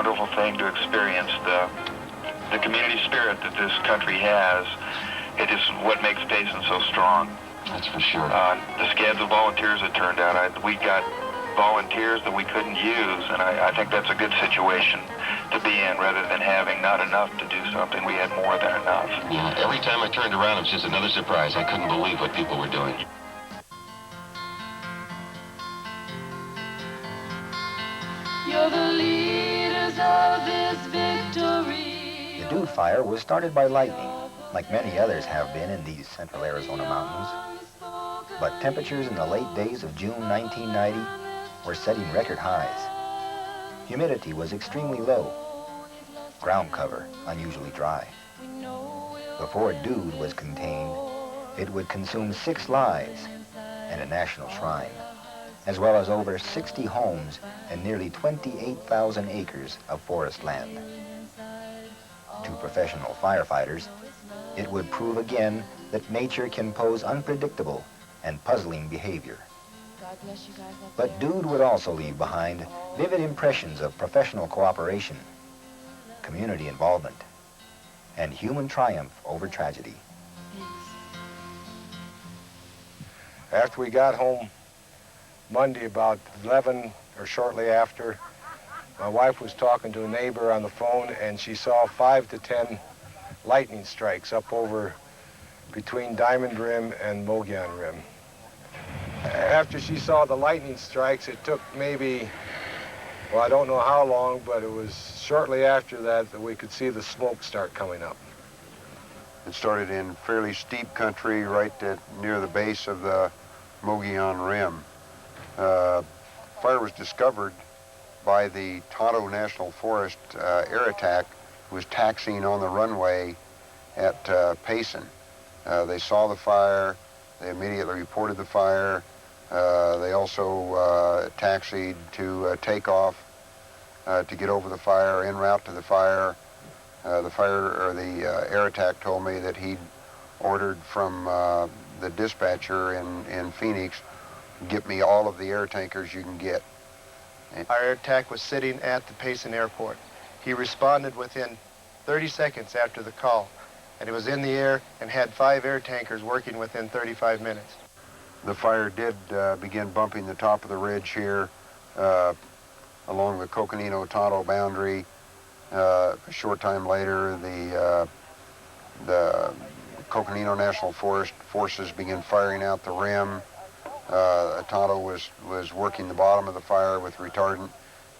wonderful thing to experience. The community spirit that this country has, it is what makes Payson so strong. That's for sure. The scads of volunteers that turned out, we got volunteers that we couldn't use, and I think that's a good situation to be in rather than having not enough to do something. We had more than enough. Yeah, every time I turned around, it was just another surprise. I couldn't believe what people were doing. You're the leaders of this victory. The Dude Fire was started by lightning, like many others have been in these central Arizona mountains. But temperatures in the late days of June 1990 were setting record highs. Humidity was extremely low. Ground cover unusually dry. Before Dude was contained, it would consume 6 lives and a national shrine, as well as over 60 homes and nearly 28,000 acres of forest land. To professional firefighters, it would prove again that nature can pose unpredictable and puzzling behavior. But Dude would also leave behind vivid impressions of professional cooperation, community involvement, and human triumph over tragedy. After we got home Monday about 11 or shortly after, my wife was talking to a neighbor on the phone, and she saw 5 to 10 lightning strikes up over between Diamond Rim and Mogollon Rim. After she saw the lightning strikes, it took maybe, well, I don't know how long, but it was shortly after that that we could see the smoke start coming up. It started in fairly steep country right near the base of the Mogollon Rim. Fire was discovered by the Tonto National Forest air attack, who was taxiing on the runway at Payson. They saw the fire. They immediately reported the fire. They also taxied to take off to get over the fire, en route to the fire. The air attack told me that he'd ordered from the dispatcher in Phoenix, get me all of the air tankers you can get. Our air attack was sitting at the Payson Airport. He responded within 30 seconds after the call, and he was in the air and had 5 air tankers working within 35 minutes. The fire did begin bumping the top of the ridge here along the Coconino-Tonto boundary. A short time later, the Coconino National Forest forces began firing out the rim. Tonto was working the bottom of the fire with retardant.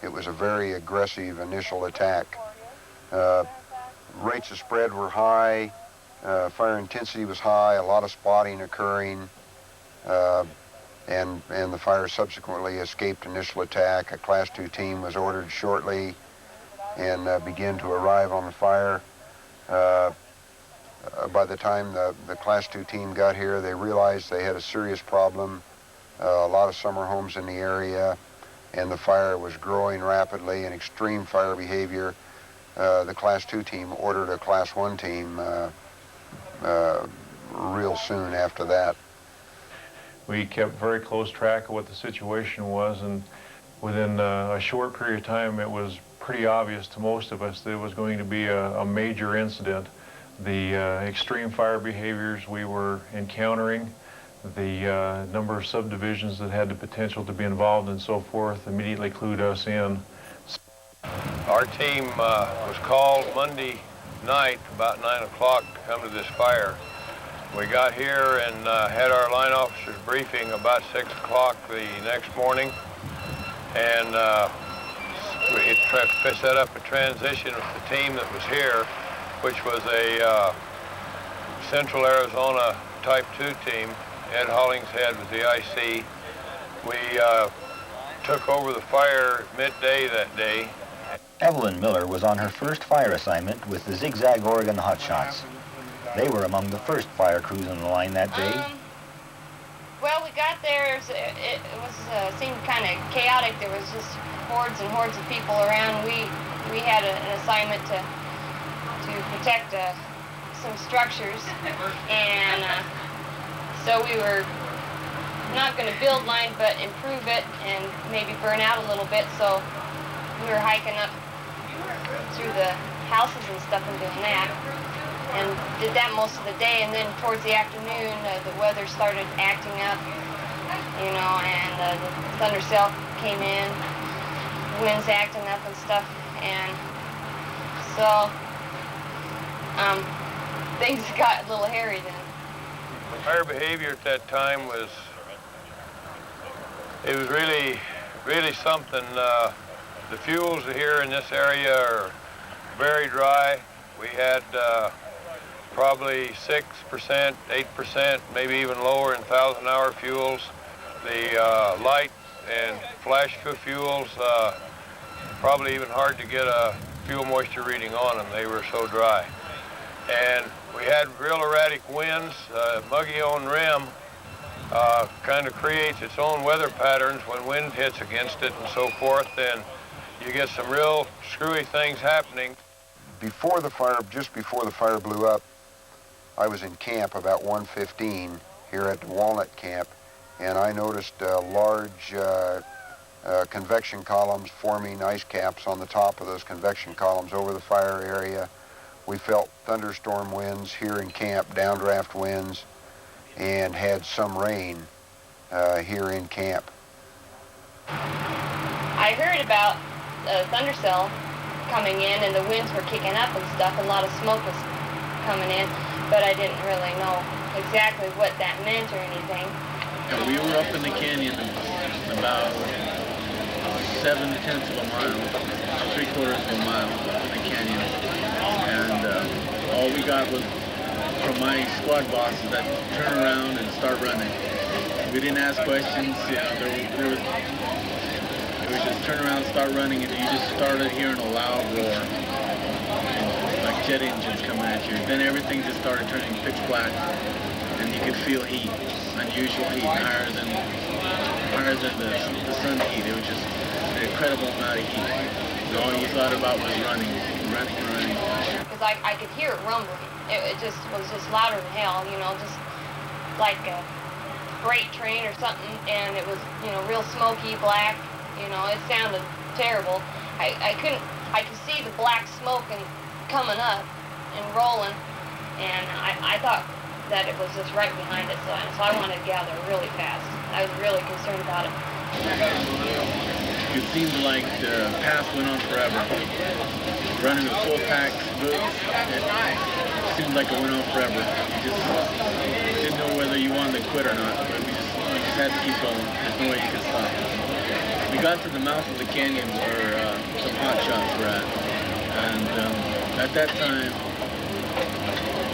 It was a very aggressive initial attack. Rates of spread were high, fire intensity was high, a lot of spotting occurring, and the fire subsequently escaped initial attack. A Class 2 team was ordered shortly and began to arrive on the fire. By the time the Class 2 team got here, they realized they had a serious problem. A lot of summer homes in the area, and the fire was growing rapidly and extreme fire behavior. The Class 2 team ordered a Class 1 team real soon after that. We kept very close track of what the situation was, and within a short period of time, it was pretty obvious to most of us that it was going to be a major incident. The extreme fire behaviors we were encountering, the number of subdivisions that had the potential to be involved and so forth immediately clued us in. Our team was called Monday night about 9 o'clock to come to this fire. We got here and had our line officers briefing about 6 o'clock the next morning, and it set up a transition with the team that was here, which was a Central Arizona Type 2 team. Ed Hollingshead was the IC. We took over the fire midday that day. Evelyn Miller was on her first fire assignment with the Zigzag Oregon Hotshots. They were among the first fire crews on the line that day. Well, we got there, it seemed kind of chaotic. There was just hordes and hordes of people around. We had an assignment to protect some structures, and so we were not going to build line, but improve it and maybe burn out a little bit. So we were hiking up through the houses and stuff and doing that. And did that most of the day, and then towards the afternoon, the weather started acting up, you know, and the thunder cell came in, winds acting up and stuff, and so things got a little hairy then. Fire behavior at that time was, it was really, really something. The fuels here in this area are very dry. We had probably 6%, 8%, maybe even lower in 1,000-hour fuels. The light and flash fuels, probably even hard to get a fuel moisture reading on them. They were so dry. And we had real erratic winds. Mogollon Rim kind of creates its own weather patterns when wind hits against it and so forth, and you get some real screwy things happening. Before the fire, just before the fire blew up, I was in camp about 1:15 here at the Walnut Camp, and I noticed large convection columns forming ice caps on the top of those convection columns over the fire area. We felt thunderstorm winds here in camp, downdraft winds, and had some rain here in camp. I heard about the thunder cell coming in, and the winds were kicking up and stuff, and a lot of smoke was coming in, but I didn't really know exactly what that meant or anything. Yeah, we were up in the canyon about 7/10 of a mile, 3/4 of a mile up in the canyon, and all we got was from my squad boss is that turn around and start running. We didn't ask questions, you know, there was just turn around, start running, and you just started hearing a loud roar, like jet engines coming at you. Then everything just started turning pitch black, and you could feel heat, unusual heat, higher than the sun heat. It was just an incredible amount of heat. And all you thought about was running. Because I could hear it rumbling. It just was just louder than hell, you know, just like a freight train or something, and it was, you know, real smoky, black. You know, it sounded terrible. I could see the black smoke and coming up and rolling, and I thought that it was just right behind it, so I wanted to get out there really fast. I was really concerned about it. It seemed like the path went on forever. Running with full packs, boots, it seemed like it went on forever. You just didn't know whether you wanted to quit or not, but you just had to keep going. There's no way you could stop. We got to the mouth of the canyon where some hot shots were at, and at that time,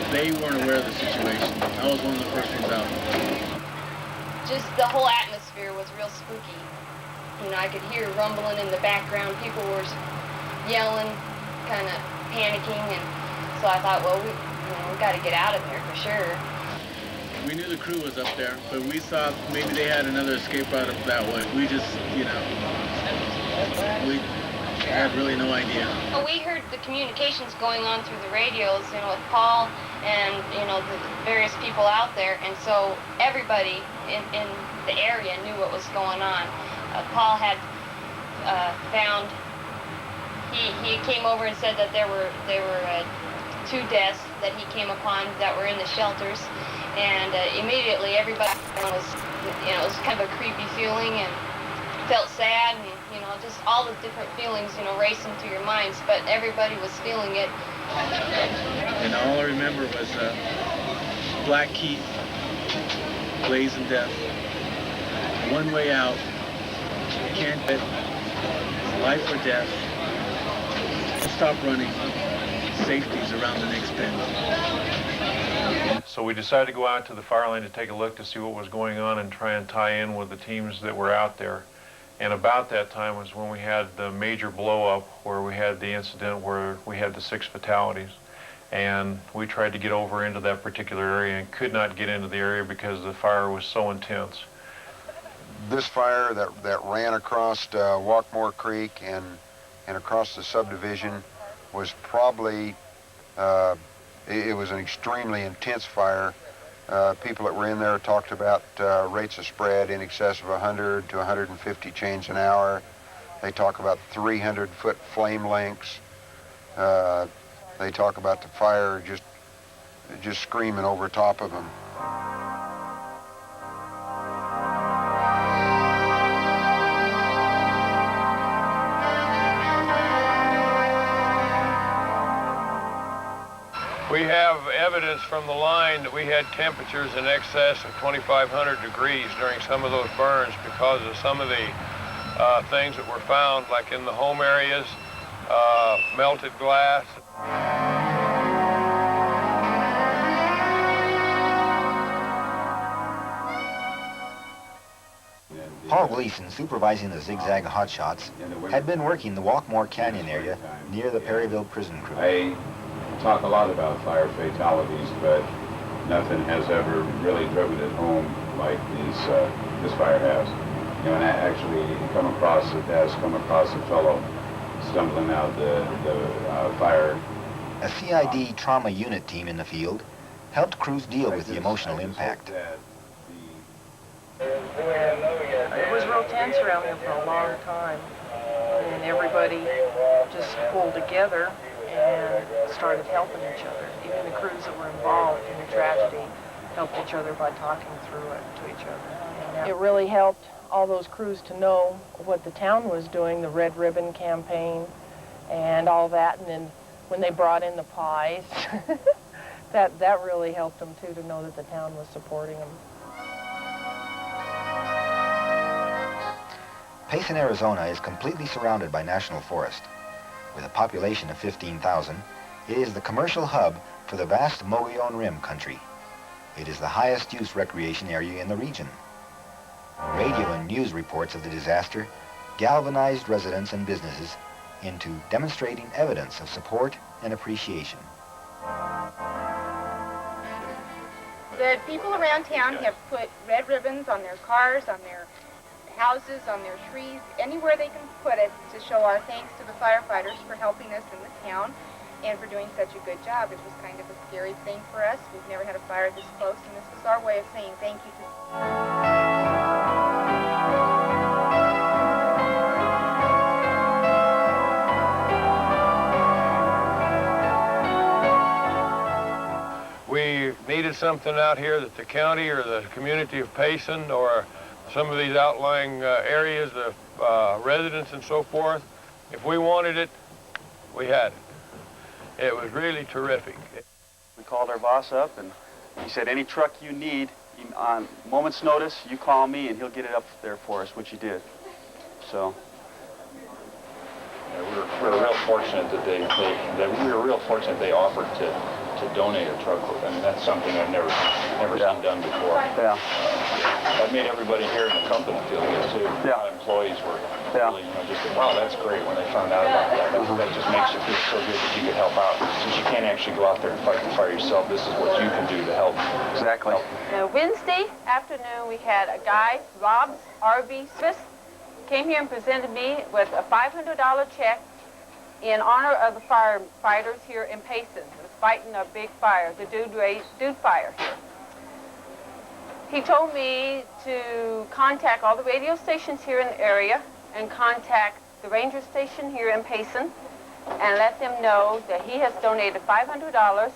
they weren't aware of the situation. I was one of the first ones out. Just the whole atmosphere was real spooky. You know, I could hear rumbling in the background. People were yelling, kind of panicking, and so I thought, well, we got to get out of there for sure. We knew the crew was up there, but we thought maybe they had another escape route up that way. We just, you know, we had really no idea. Well, we heard the communications going on through the radios, you know, with Paul and, you know, the various people out there, and so everybody in the area knew what was going on. Paul had found, he came over and said that there were 2 deaths that he came upon that were in the shelters, and immediately everybody was, you know, it was kind of a creepy feeling and felt sad, and, you know, just all the different feelings, you know, racing through your minds, but everybody was feeling it. And all I remember was black heat, blazing death, one way out, can't get life or death, stop running, safety's around the next bend. So we decided to go out to the fire line to take a look to see what was going on and try and tie in with the teams that were out there. And about that time was when we had the major blow-up where we had the incident where we had the 6 fatalities. And we tried to get over into that particular area and could not get into the area because the fire was so intense. This fire that ran across Walkmore Creek and across the subdivision was probably, it was an extremely intense fire. People that were in there talked about rates of spread in excess of 100 to 150 chains an hour. They talk about 300-foot flame lengths. They talk about the fire just screaming over top of them. We have evidence from the line that we had temperatures in excess of 2,500 degrees during some of those burns because of some of the things that were found, like in the home areas, melted glass. Paul Gleason, supervising the zigzag hotshots, had been working the Walkmore Canyon area near the Perryville prison crew. I talk a lot about fire fatalities, but nothing has ever really driven it home like this fire has. You know, and I actually come across a fellow stumbling out the fire. A CID trauma unit team in the field helped crews deal with the emotional impact. It was real tense around there for a long time, and everybody just pulled together and started helping each other. Even the crews that were involved in the tragedy helped each other by talking through it to each other. And it really helped all those crews to know what the town was doing, the Red Ribbon campaign and all that. And then when they brought in the pies, that really helped them too, to know that the town was supporting them. Payson, Arizona is completely surrounded by national forest. With a population of 15,000, it is the commercial hub for the vast Mogollon Rim country. It is the highest use recreation area in the region. Radio and news reports of the disaster galvanized residents and businesses into demonstrating evidence of support and appreciation. The people around town have put red ribbons on their cars, on their houses, on their trees, anywhere they can put it to show our thanks to the firefighters for helping us in the town and for doing such a good job. It was kind of a scary thing for us. We've never had a fire this close, and this was our way of saying thank you to We needed something out here that the county or the community of Payson or some of these outlying areas, the residents and so forth, if we wanted it, we had it. It was really terrific. We called our boss up and he said, any truck you need, on moment's notice, you call me and he'll get it up there for us, which he did. So. Yeah, we were real fortunate that they offered to donate a truck. I mean, that's something I've never seen done before. Yeah. That made everybody here in the company feel good too. Yeah. Employees were really, just wow, that's great when they found out about that. That just makes you feel so good that you could help out. Since you can't actually go out there and fight the fire yourself, this is what you can do to help. Exactly. Wednesday afternoon, we had a guy, Rob's RV Service, came here and presented me with a $500 check in honor of the firefighters here in Payson. It was fighting a big fire, the Dude fire here. He told me to contact all the radio stations here in the area and contact the ranger station here in Payson and let them know that he has donated $500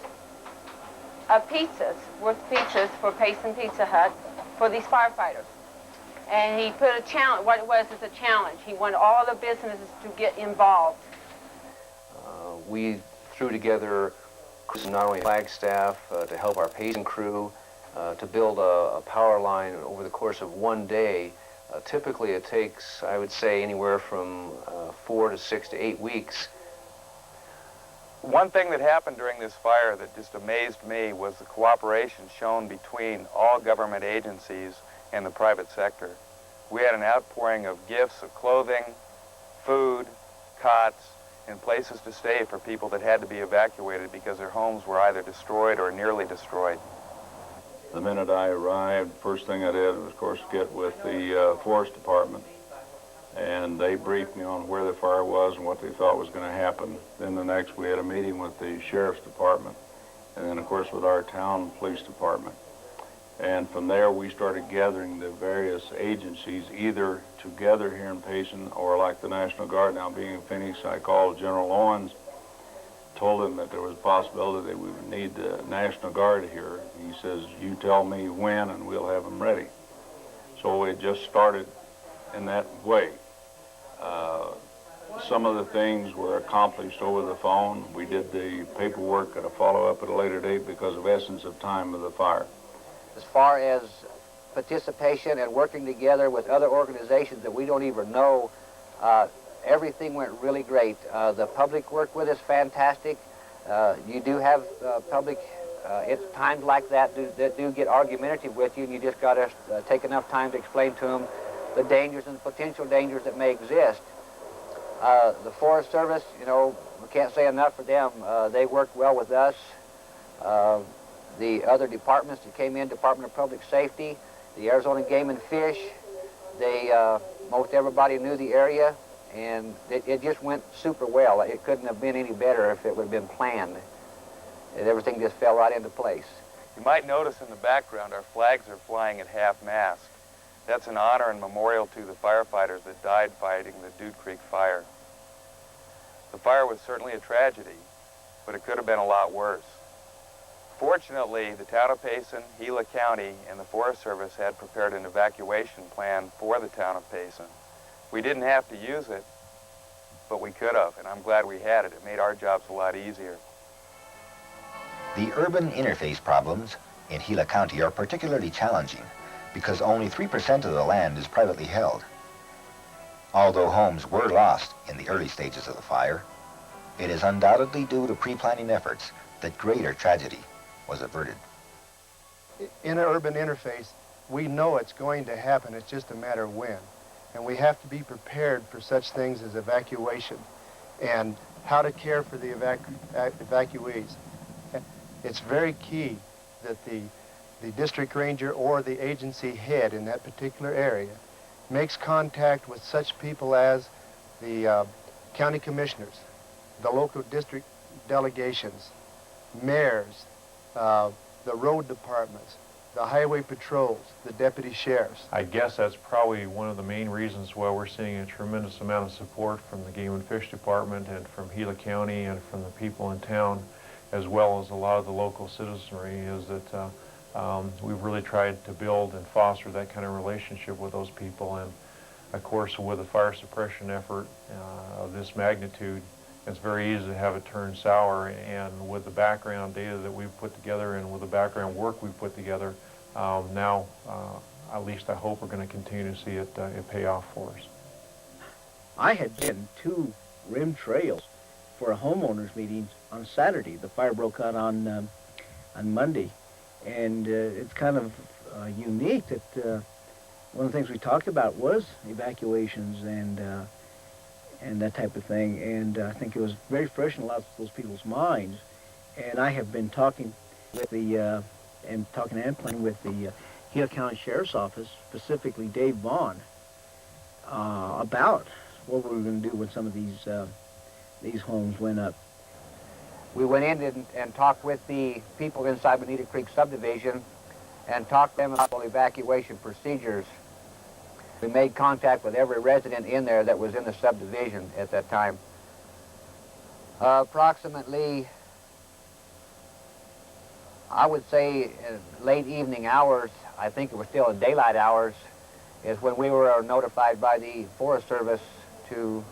of pizzas, worth pizzas for Payson Pizza Hut for these firefighters. And he put a challenge, what it was is a challenge. He wanted all the businesses to get involved. We threw together not only Flagstaff to help our Payson crew, to build a power line over the course of one day. Typically it takes, I would say, anywhere from 4 to 6 to 8 weeks. One thing that happened during this fire that just amazed me was the cooperation shown between all government agencies and the private sector. We had an outpouring of gifts of clothing, food, cots, and places to stay for people that had to be evacuated because their homes were either destroyed or nearly destroyed. The minute I arrived, first thing I did was, of course, get with the Forest Department. And they briefed me on where the fire was and what they thought was going to happen. Then the next, we had a meeting with the Sheriff's Department. And then, of course, with our town police department. And from there, we started gathering the various agencies, either together here in Payson or like the National Guard now being in Phoenix, I called General Owens told him that there was a possibility that we would need the National Guard here. He says, you tell me when and we'll have them ready. So it just started in that way. Some of the things were accomplished over the phone. We did the paperwork at a follow-up at a later date because of essence of time of the fire. As far as participation and working together with other organizations that we don't even know, everything went really great. The public worked with us fantastic. You do have public at times like that do get argumentative with you, and you just got to take enough time to explain to them the dangers and potential dangers that may exist. The Forest Service, you know, we can't say enough for them. They worked well with us. The other departments that came in, Department of Public Safety, the Arizona Game and Fish, most everybody knew the area, and it just went super well. It couldn't have been any better if it would have been planned. And everything just fell right into place. You might notice in the background our flags are flying at half-mast. That's an honor and memorial to the firefighters that died fighting the Dude Creek fire. The fire was certainly a tragedy, but it could have been a lot worse. Fortunately, the town of Payson, Gila County, and the Forest Service had prepared an evacuation plan for the town of Payson. We didn't have to use it, but we could have, and I'm glad we had it. It made our jobs a lot easier. The urban interface problems in Gila County are particularly challenging because only 3% of the land is privately held. Although homes were lost in the early stages of the fire, it is undoubtedly due to pre-planning efforts that greater tragedy was averted. In an urban interface, we know it's going to happen. It's just a matter of when. And we have to be prepared for such things as evacuation and how to care for the evacuees. It's very key that the district ranger or the agency head in that particular area makes contact with such people as the county commissioners, the local district delegations, mayors, the road departments, the highway patrols, the deputy sheriffs. I guess that's probably one of the main reasons why we're seeing a tremendous amount of support from the Game and Fish Department and from Gila County and from the people in town, as well as a lot of the local citizenry, is that we've really tried to build and foster that kind of relationship with those people. And of course, with a fire suppression effort of this magnitude, it's very easy to have it turn sour. And with the background data that we've put together and with the background work we've put together, now at least I hope we're going to continue to see it pay off for us. I had been to Rim Trails for a homeowners meeting on Saturday. The fire broke out on Monday, and it's kind of unique that one of the things we talked about was evacuations and that type of thing, and I think it was very fresh in a lot of those people's minds. And I have been talking with the planning with the Gila County Sheriff's Office, specifically Dave Vaughn, about what we were going to do when some of these homes went up. We went in and talked with the people inside Bonita Creek subdivision and talked to them about evacuation procedures. We made contact with every resident in there that was in the subdivision at that time. Approximately, I would say in late evening hours, I think it was still in daylight hours, is when we were notified by the Forest Service to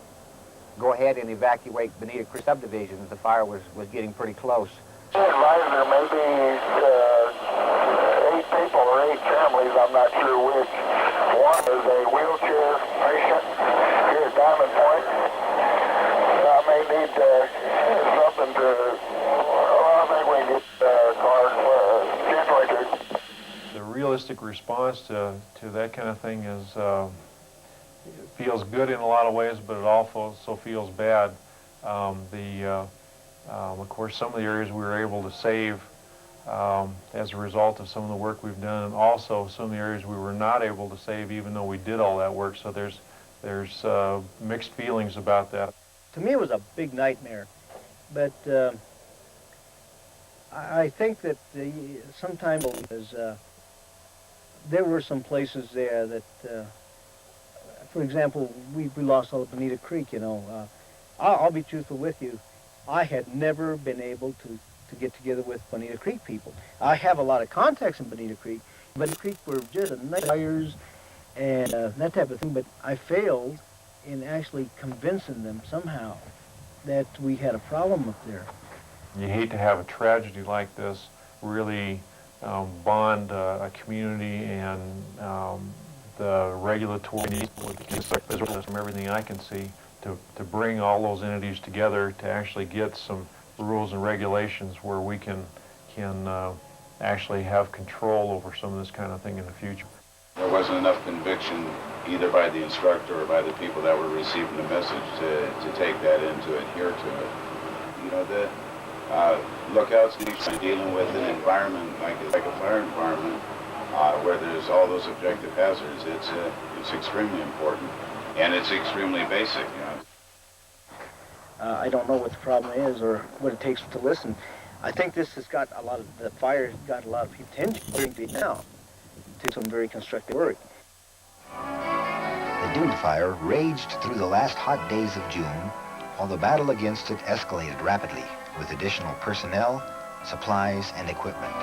go ahead and evacuate Bonita Creek subdivision. The fire was getting pretty close. There may be 8 people or 8 families, I'm not sure which. One is a wheelchair patient here at Diamond Point. I may need something to, I think we can get cars generated. The realistic response to that kind of thing is it feels good in a lot of ways, but it also feels bad. Of course, some of the areas we were able to save as a result of some of the work we've done, and also some of the areas we were not able to save even though we did all that work. So there's mixed feelings about that. To me, it was a big nightmare, but I think that sometimes there were some places there that, for example, we lost all of Bonita Creek, you know. I'll be truthful with you. I had never been able to get together with Bonita Creek people. I have a lot of contacts in Bonita Creek. Bonita Creek were just nice fires and that type of thing, but I failed in actually convincing them somehow that we had a problem up there. You hate to have a tragedy like this really bond a community and the regulatory needs from everything I can see to bring all those entities together to actually get some rules and regulations where we can actually have control over some of this kind of thing in the future. There wasn't enough conviction either by the instructor or by the people that were receiving the message to take that in, to adhere to it. You know, the lookouts dealing with an environment like a fire environment where there's all those objective hazards, it's extremely important, and it's extremely basic, you know. I don't know what the problem is or what it takes to listen. I think this has got a lot of, the fire got a lot of attention now to some very constructive work. The Dude Fire raged through the last hot days of June, while the battle against it escalated rapidly with additional personnel, supplies, and equipment.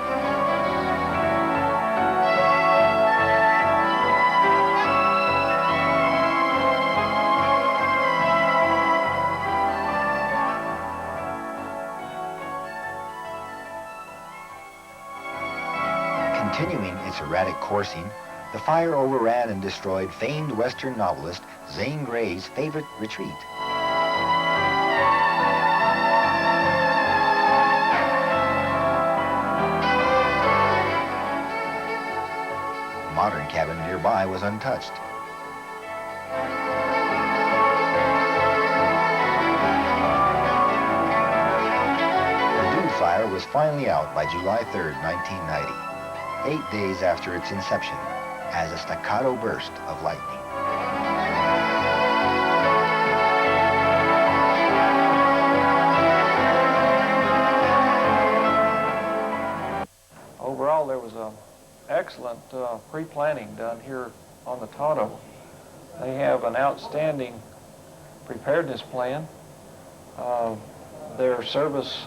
Continuing its erratic coursing, the fire overran and destroyed famed Western novelist Zane Grey's favorite retreat. A modern cabin nearby was untouched. The Dude Fire was finally out by July 3rd, 1990. 8 days after its inception, as a staccato burst of lightning. Overall, there was an excellent pre-planning done here on the Tonto. They have an outstanding preparedness plan. Their service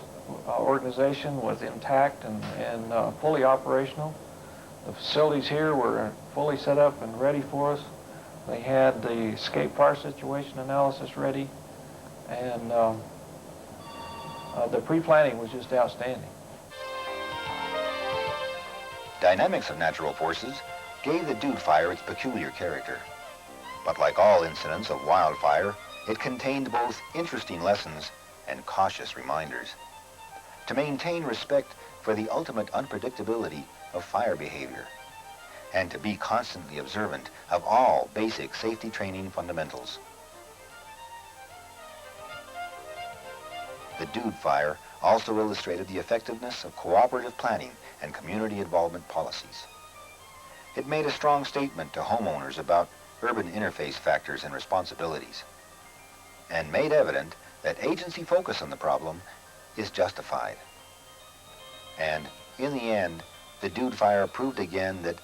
organization was intact and fully operational. The facilities here were fully set up and ready for us. They had the escape fire situation analysis ready, and the pre-planning was just outstanding. Dynamics of natural forces gave the Dude Fire its peculiar character. But like all incidents of wildfire, it contained both interesting lessons and cautious reminders. To maintain respect for the ultimate unpredictability of fire behavior, and to be constantly observant of all basic safety training fundamentals. The Dude Fire also illustrated the effectiveness of cooperative planning and community involvement policies. It made a strong statement to homeowners about urban interface factors and responsibilities, and made evident that agency focus on the problem is justified. And in the end, the Dude Fire proved again that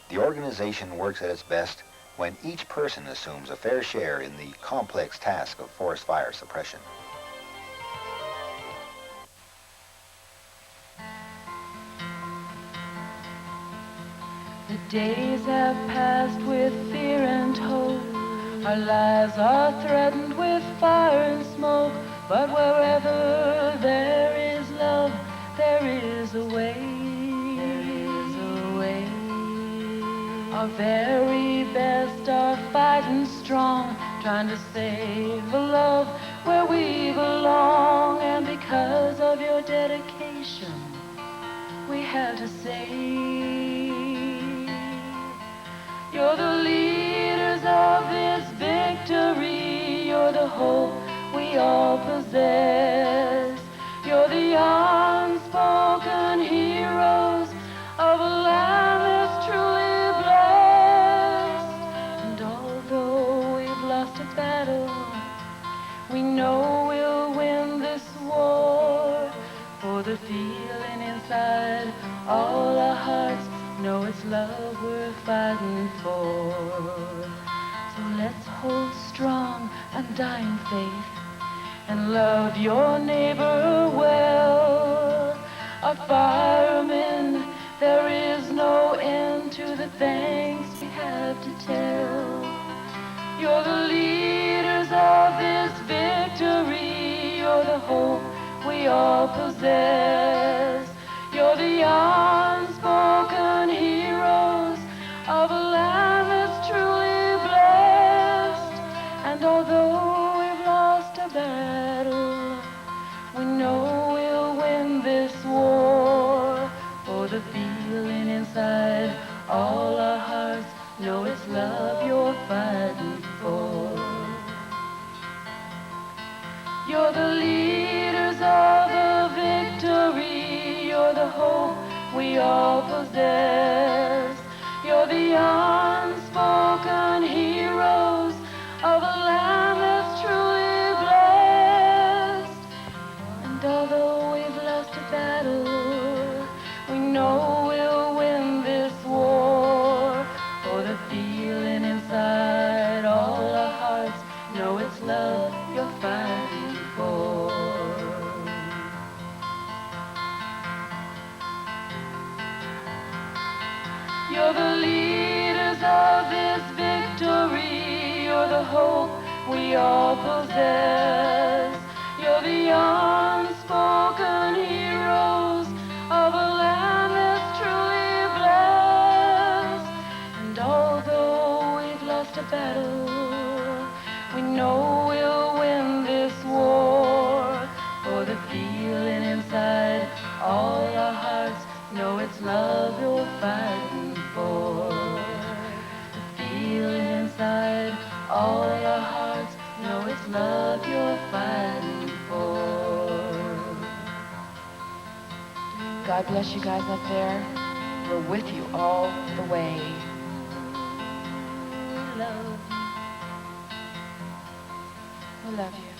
the organization works at its best when each person assumes a fair share in the complex task of forest fire suppression. The days have passed with fear and hope. Our lives are threatened with fire and smoke. But wherever there is love, there is a way. Our very best are fighting strong, trying to save a love where we belong. And because of your dedication, we have to say, you're the leaders of this victory. You're the hope we all possess. You're the unspoken heroes of a land that's truly blessed. And although we've lost a battle, we know we'll win this war. For the feeling inside all our hearts know it's love we're fighting for. So let's hold strong, undying faith, and love your neighbor well. Our firemen, there is no end to the thanks we have to tell. You're the leaders of this victory. You're the hope we all possess. You're the unspoken heroes of a land that's truly blessed. And although we've lost a battle, we know we'll win this war. For the feeling inside all our hearts know it's love you're fighting for. You're the leaders of the victory. You're the hope we all possess. You're the unspoken heroes of a land that's truly blessed. And although we've lost a battle, we know we'll win this war. For the feeling inside all our hearts know it's love you're fighting for. You're the leaders of this victory. You're the hope we all possess. You're the unspoken heroes of a land that's truly blessed. And although we've lost a battle, we know we'll win this war. For the feeling inside all our hearts know it's love you're fighting for. The feeling inside all our hearts know it's love you're fighting for. God bless you guys up there. We're with you all the way. We love you. We love you.